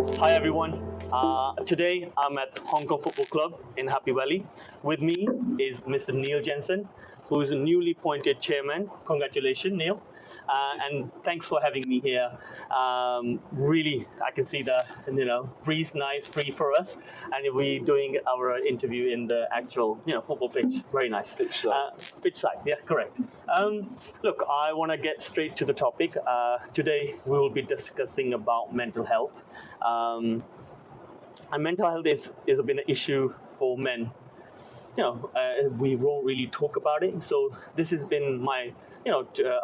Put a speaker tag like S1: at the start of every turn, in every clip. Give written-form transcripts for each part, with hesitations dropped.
S1: Hi everyone. Today I'm at Hong Kong Football Club in Happy Valley. With me is Mr. Neil Jensen, who is a newly appointed chairman. Congratulations, Neil. And thanks for having me here. Really, I can see the breeze nice, free for us, and we're doing our interview in the actual football pitch. Very nice.
S2: Pitch side.
S1: Pitch side, yeah, correct. Look, I want to get straight to the topic. Today we will be discussing about mental health. And mental health is been an issue for men. We won't really talk about it. So this has been my,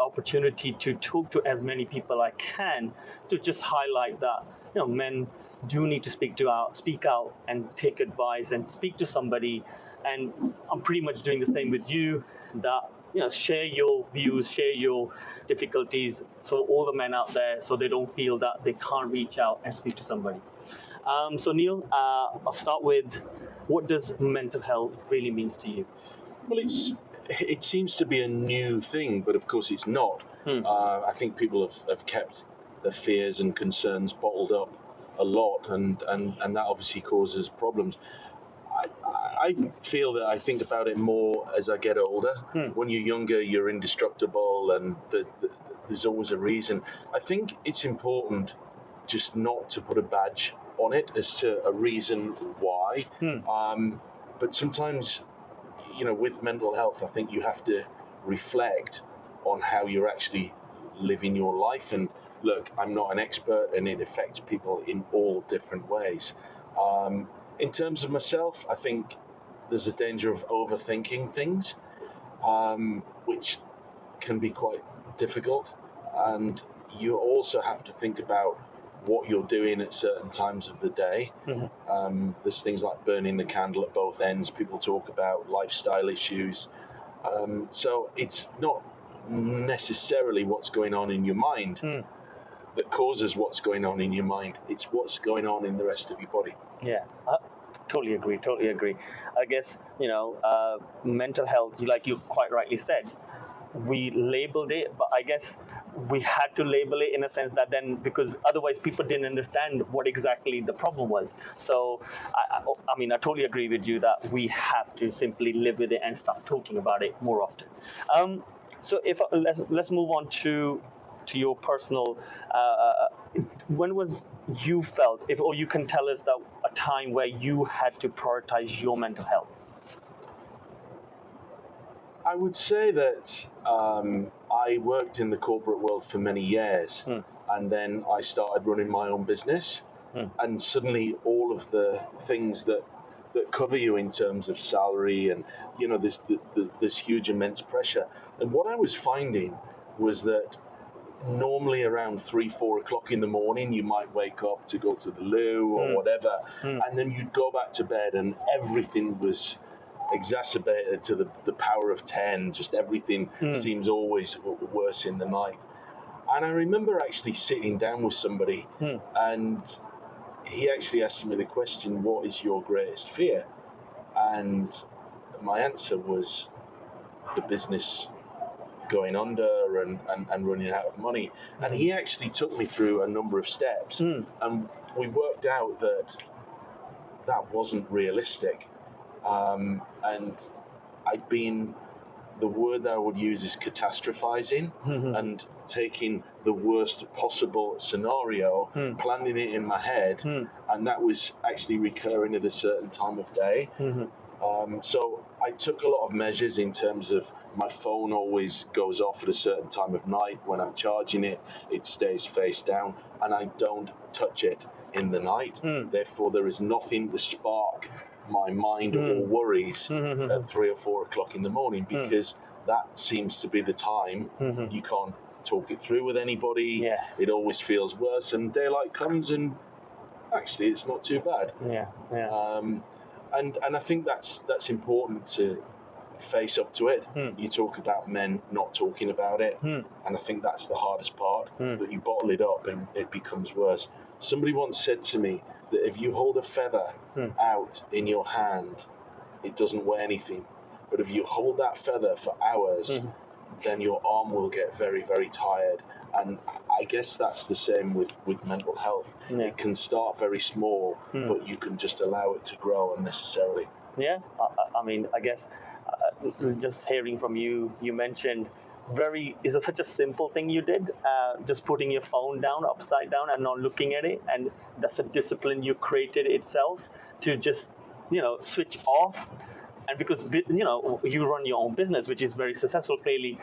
S1: opportunity to talk to as many people I can to just highlight that, men do need to speak out and take advice and speak to somebody. And I'm pretty much doing the same with you. That share your views, share your difficulties, so all the men out there, so they don't feel that they can't reach out and speak to somebody. So Neil, I'll start with, what does mental health really means to you?
S2: Well, it seems to be a new thing, but of course it's not. I think people have kept their fears and concerns bottled up a lot, and that obviously causes problems. I feel that I think about it more as I get older. When you're younger, you're indestructible, and there's always a reason. I think it's important just not to put a badge on it as to a reason why. But sometimes, with mental health, I think you have to reflect on how you're actually living your life. And look, I'm not an expert, and it affects people in all different ways. In terms of myself, I think there's a danger of overthinking things, which can be quite difficult. And you also have to think about what you're doing at certain times of the day. There's things like burning the candle at both ends. People talk about lifestyle issues. So it's not necessarily what's going on in your mind that causes what's going on in your mind. It's what's going on in the rest of your body.
S1: Yeah, totally agree. I guess, mental health, like you quite rightly said, we labeled it, but I guess we had to label it in a sense that then, because otherwise people didn't understand what exactly the problem was. So, I totally agree with you that we have to simply live with it and start talking about it more often. So if let's move on to your personal, when was you felt, or you can tell us that a time where you had to prioritize your mental health?
S2: I would say that I worked in the corporate world for many years, and then I started running my own business, and suddenly all of the things that cover you in terms of salary and this huge immense pressure. And what I was finding was that normally around 3-4 o'clock in the morning you might wake up to go to the loo or whatever, and then you'd go back to bed and everything was exacerbated to the power of 10. Just everything seems always worse in the night. And I remember actually sitting down with somebody, and he actually asked me the question, what is your greatest fear? And my answer was the business going under and running out of money. And he actually took me through a number of steps, and we worked out that wasn't realistic. And the word that I would use is catastrophizing, and taking the worst possible scenario, planning it in my head, and that was actually recurring at a certain time of day. So I took a lot of measures in terms of my phone always goes off at a certain time of night. When I'm charging it, it stays face down, and I don't touch it in the night. Therefore, there is nothing to spark my mind or worries at 3 or 4 o'clock in the morning, because that seems to be the time you can't talk it through with anybody.
S1: Yes.
S2: It always feels worse, and daylight comes and actually it's not too bad. And I think that's important to face up to it. You talk about men not talking about it, and I think that's the hardest part, that you bottle it up and it becomes worse. Somebody once said to me that if you hold a feather out in your hand, it doesn't weigh anything. But if you hold that feather for hours, then your arm will get very, very tired. And I guess that's the same with mental health.
S1: Yeah.
S2: It can start very small, but you can just allow it to grow unnecessarily.
S1: Yeah, I mean, I guess just hearing from you, you mentioned is such a simple thing you did, just putting your phone down upside down and not looking at it, and that's a discipline you created itself to just switch off. And because you run your own business, which is very successful, clearly,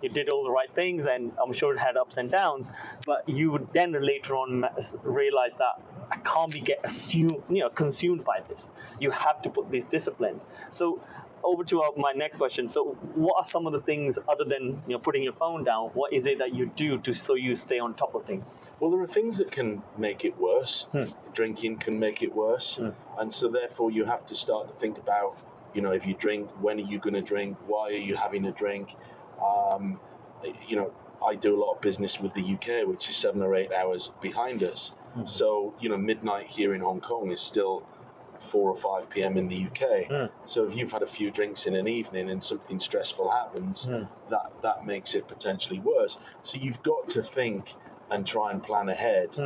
S1: you did all the right things, and I'm sure it had ups and downs. But you would then later on realize that I can't be consumed by this. You have to put this discipline. So over to my next question. So what are some of the things other than putting your phone down? What is it that you do so you stay on top of things?
S2: Well, there are things that can make it worse. Drinking can make it worse, and so therefore you have to start to think about, if you drink, when are you going to drink? Why are you having a drink? I do a lot of business with the UK, which is 7 or 8 hours behind us. So midnight here in Hong Kong is still 4 or 5 p.m. in the UK. So if you've had a few drinks in an evening and something stressful happens, that makes it potentially worse. So you've got to think and try and plan ahead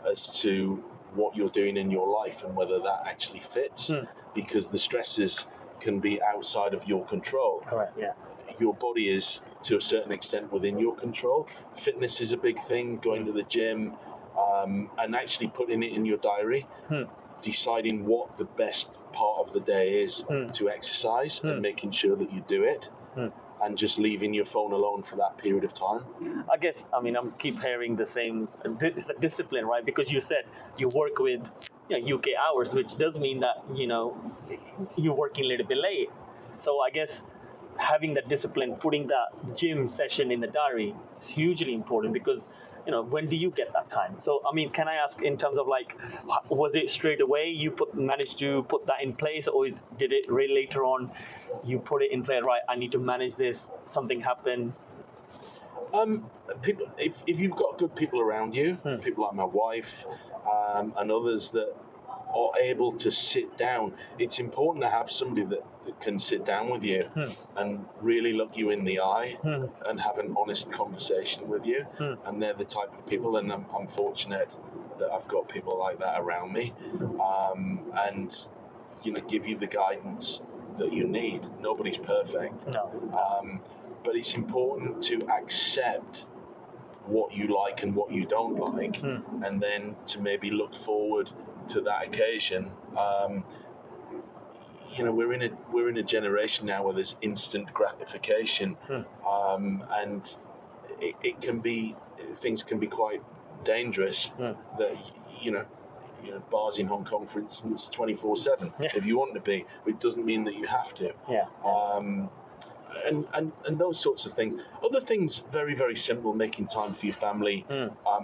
S2: as to what you're doing in your life and whether that actually fits, because the stresses can be outside of your control.
S1: Correct, yeah.
S2: Your body is, to a certain extent, within your control. Fitness is a big thing, going to the gym, and actually putting it in your diary, deciding what the best part of the day is to exercise and making sure that you do it, and just leaving your phone alone for that period of time.
S1: I guess, I keep hearing the same, it's a discipline, right? Because you said you work with UK hours, which does mean that, you're working a little bit late. So I guess having that discipline, putting that gym session in the diary is hugely important, because when do you get that time? So can I ask, in terms of was it straight away you managed to put that in place, or did it really later on you put it in place, right, I need to manage this, something happened?
S2: People, if you've got good people around you, people like my wife, and others that are able to sit down, it's important to have somebody that can sit down with you and really look you in the eye and have an honest conversation with you. And they're the type of people, and I'm fortunate that I've got people like that around me, and give you the guidance that you need. Nobody's perfect.
S1: No.
S2: But it's important to accept what you like and what you don't like, and then to maybe look forward to that occasion. We're in a generation now where there's instant gratification, and things can be quite dangerous. That bars in Hong Kong, for instance, 24/7. If you want to be, but it doesn't mean that you have to. And those sorts of things. Other things, very, very simple: making time for your family,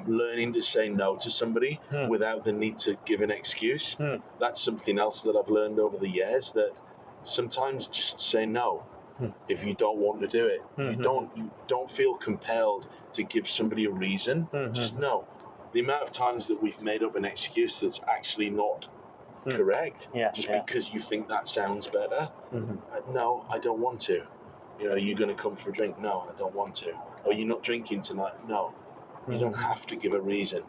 S2: learning to say no to somebody without the need to give an excuse. That's something else that I've learned over the years, that sometimes just say no if you don't want to do it. You don't feel compelled to give somebody a reason. Just no. The amount of times that we've made up an excuse that's actually not correct, because you think that sounds better. No, I don't want to. Are you going to come for a drink? No, I don't want to. Are you not drinking tonight? No. You don't have to give a reason.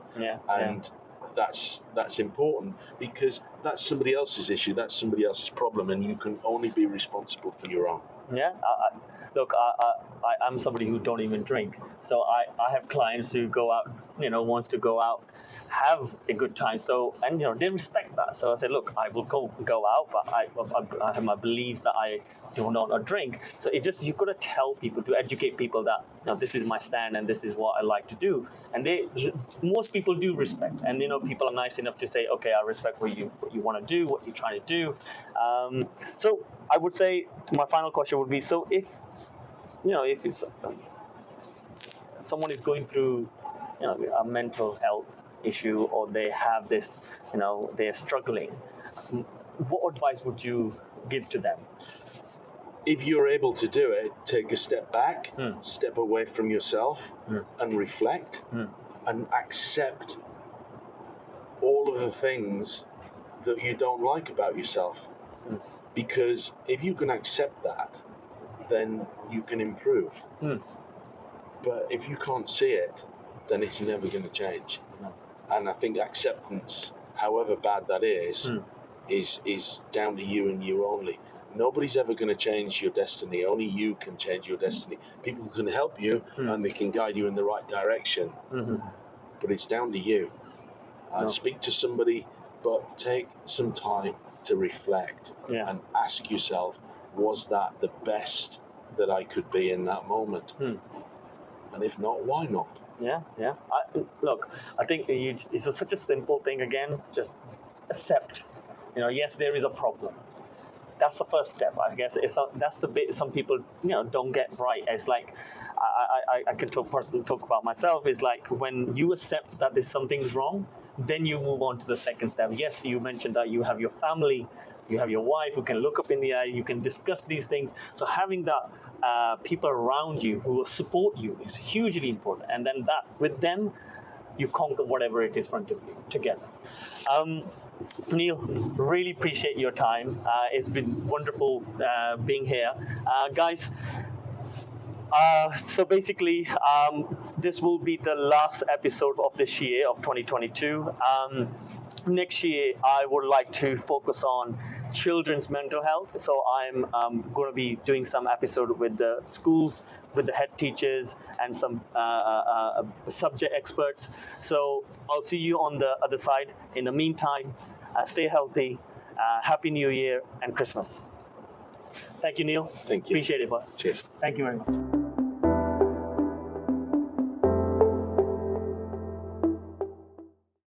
S2: And that's important, because that's somebody else's issue, that's somebody else's problem, and you can only be responsible for your own.
S1: Look, I'm somebody who don't even drink. So I have clients who go out, wants to go out, have a good time. So, and they respect that. So I said, look, I will go out, but I have my beliefs that I do not drink. So it just, you got to tell people, to educate people that this is my stand and this is what I like to do. And most people do respect. And people are nice enough to say, okay, I respect what you want to do, what you're trying to do. So I would say my final question would be: so if it's someone is going through a mental health issue, or they have this, they're struggling, what advice would you give to them?
S2: If you're able to do it, take a step back, step away from yourself, and reflect, and accept all of the things that you don't like about yourself. Because if you can accept that, then you can improve.
S1: Mm.
S2: But if you can't see it, then it's never going to change.
S1: No.
S2: And I think acceptance, however bad that is down to you and you only. Nobody's ever going to change your destiny. Only you can change your destiny. People can help you and they can guide you in the right direction.
S1: Mm-hmm.
S2: But it's down to you. And speak to somebody, but take some time to reflect and ask yourself, was that the best that I could be in that moment? And if not, why not?
S1: Yeah. I think it's such a simple thing. Again, just accept. Yes, there is a problem. That's the first step, I guess. That's the bit some people don't get right. It's like I can personally talk about myself. Is like when you accept that there's something's wrong, then you move on to the second step. Yes, you mentioned that you have your family, you have your wife who can look up in the eye, you can discuss these things. So having that people around you who will support you is hugely important. And then that with them, you conquer whatever it is in front of you together. Neil, really appreciate your time. It's been wonderful being here. Guys, so basically, this will be the last episode of this year of 2022. Next year, I would like to focus on children's mental health. So I'm going to be doing some episode with the schools, with the head teachers, and some subject experts. So I'll see you on the other side. In the meantime, stay healthy. Happy New Year and Christmas. Thank you, Neil.
S2: Thank you.
S1: Appreciate it, bud.
S2: Cheers.
S1: Thank you very much.